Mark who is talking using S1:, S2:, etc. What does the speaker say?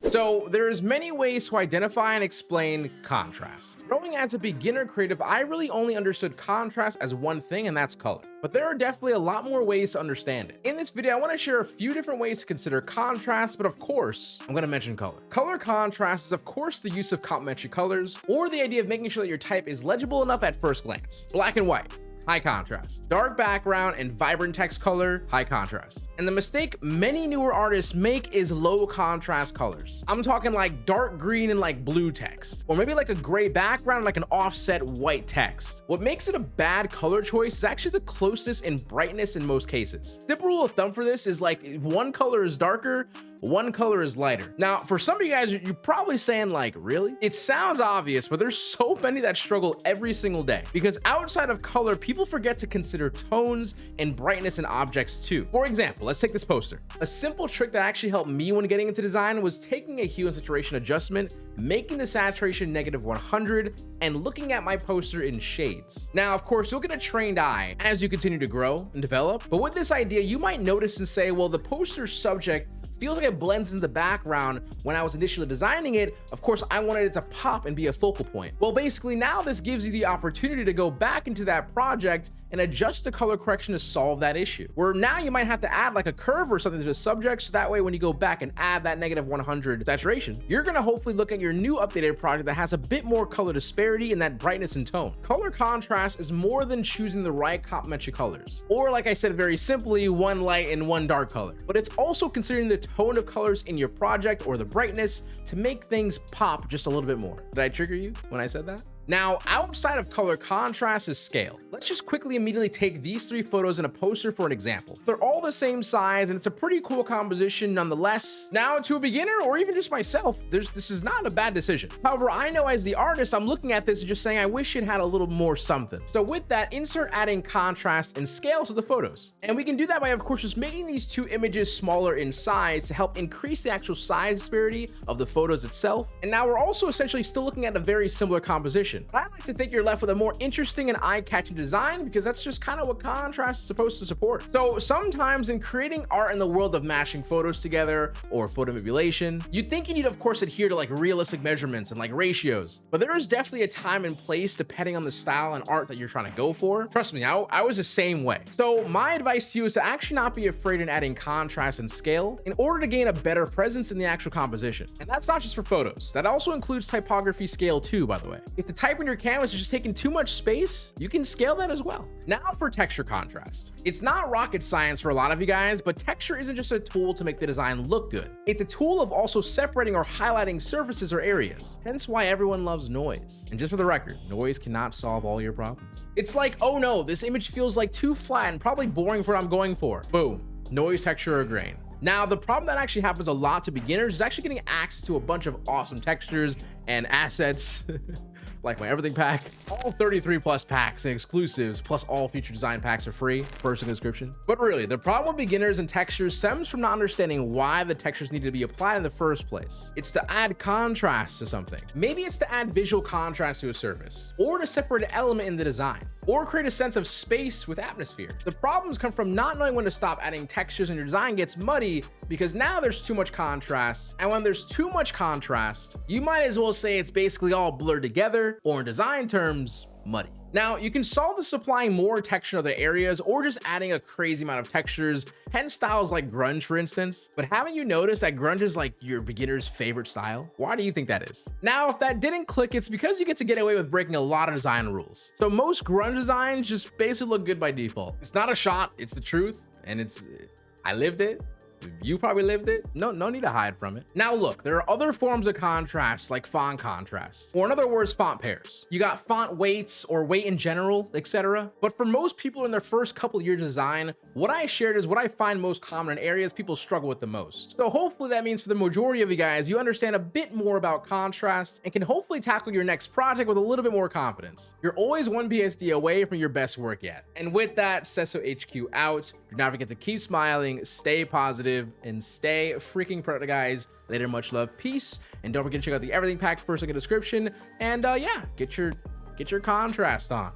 S1: So there's many ways to identify and explain contrast. Growing as a beginner creative, I really only understood contrast as one thing, and that's color. But there are definitely a lot more ways to understand it. In this video, I want to share a few different ways to consider contrast, but of course, I'm going to mention color. Color contrast is of course the use of complementary colors, or the idea of making sure that your type is legible enough at first glance. Black and white, high contrast. Dark background and vibrant text color, high contrast. And the mistake many newer artists make is low contrast colors. I'm talking like dark green and like blue text, or maybe like a gray background, like an offset white text. What makes it a bad color choice is actually the closeness in brightness in most cases. Simple rule of thumb for this is like one color is darker, one color is lighter. Now, for some of you guys, you're probably saying like, really? It sounds obvious, but there's so many that struggle every single day because outside of color, people forget to consider tones and brightness in objects too. For example, let's take this poster. A simple trick that actually helped me when getting into design was taking a hue and saturation adjustment, making the saturation -100, and looking at my poster in shades. Now, of course, you'll get a trained eye as you continue to grow and develop, but with this idea, you might notice and say, well, the poster's subject feels like it blends in the background. When I was initially designing it, of course, I wanted it to pop and be a focal point. Well, basically now this gives you the opportunity to go back into that project and adjust the color correction to solve that issue. Where now you might have to add like a curve or something to the subject, so that way when you go back and add that -100 saturation, you're gonna hopefully look at your new updated project that has a bit more color disparity and that brightness and tone. Color contrast is more than choosing the right complementary colors, or like I said very simply, one light and one dark color, but it's also considering the tone of colors in your project or the brightness to make things pop just a little bit more. Did I trigger you when I said that? Now, outside of color contrast is scale. Let's just quickly immediately take these 3 photos in a poster for an example. They're all the same size and it's a pretty cool composition nonetheless. Now, to a beginner or even just myself, this is not a bad decision. However, I know as the artist, I'm looking at this and just saying, I wish it had a little more something. So with that, insert adding contrast and scale to the photos. And we can do that by, of course, just making these 2 images smaller in size to help increase the actual size disparity of the photos itself. And now we're also essentially still looking at a very similar composition. But I like to think you're left with a more interesting and eye-catching design because that's just kind of what contrast is supposed to support. So sometimes in creating art in the world of mashing photos together or photo manipulation, you'd think you need, of course, adhere to like realistic measurements and like ratios, but there is definitely a time and place depending on the style and art that you're trying to go for. Trust me, I was the same way. So my advice to you is to actually not be afraid in adding contrast and scale in order to gain a better presence in the actual composition. And that's not just for photos. That also includes typography scale too, by the way. If the type in your canvas is just taking too much space, you can scale that as well. Now for texture contrast. It's not rocket science for a lot of you guys, but texture isn't just a tool to make the design look good. It's a tool of also separating or highlighting surfaces or areas. Hence why everyone loves noise. And just for the record, noise cannot solve all your problems. It's like, oh no, this image feels like too flat and probably boring for what I'm going for. Boom, noise, texture, or grain. Now, the problem that actually happens a lot to beginners is actually getting access to a bunch of awesome textures and assets like my everything pack. All 33 plus packs and exclusives plus all future design packs are free, first in the description. But really, the problem with beginners and textures stems from not understanding why the textures need to be applied in the first place. It's to add contrast to something. Maybe it's to add visual contrast to a surface, or to separate an element in the design, or create a sense of space with atmosphere. The problems come from not knowing when to stop adding textures and your design gets muddy because now there's too much contrast. And when there's too much contrast, you might as well say it's basically all blurred together, or in design terms, muddy. Now, you can solve this applying more texture in other areas or just adding a crazy amount of textures, hence styles like grunge, for instance. But haven't you noticed that grunge is like your beginner's favorite style? Why do you think that is? Now, if that didn't click, it's because you get to get away with breaking a lot of design rules. So most grunge designs just basically look good by default. It's not a shot, it's the truth, and I lived it. You probably lived it. No need to hide from it. Now look, there are other forms of contrast like font contrast, or in other words, font pairs. You got font weights or weight in general, etc. But for most people in their first couple years of design, what I shared is what I find most common in areas people struggle with the most. So hopefully that means for the majority of you guys, you understand a bit more about contrast and can hopefully tackle your next project with a little bit more confidence. You're always one PSD away from your best work yet. And with that, Seso HQ out. Do not forget to keep smiling, stay positive, and stay freaking productive, guys. Later, much love, peace, and don't forget to check out the everything pack first link in the description. And yeah, get your contrast on.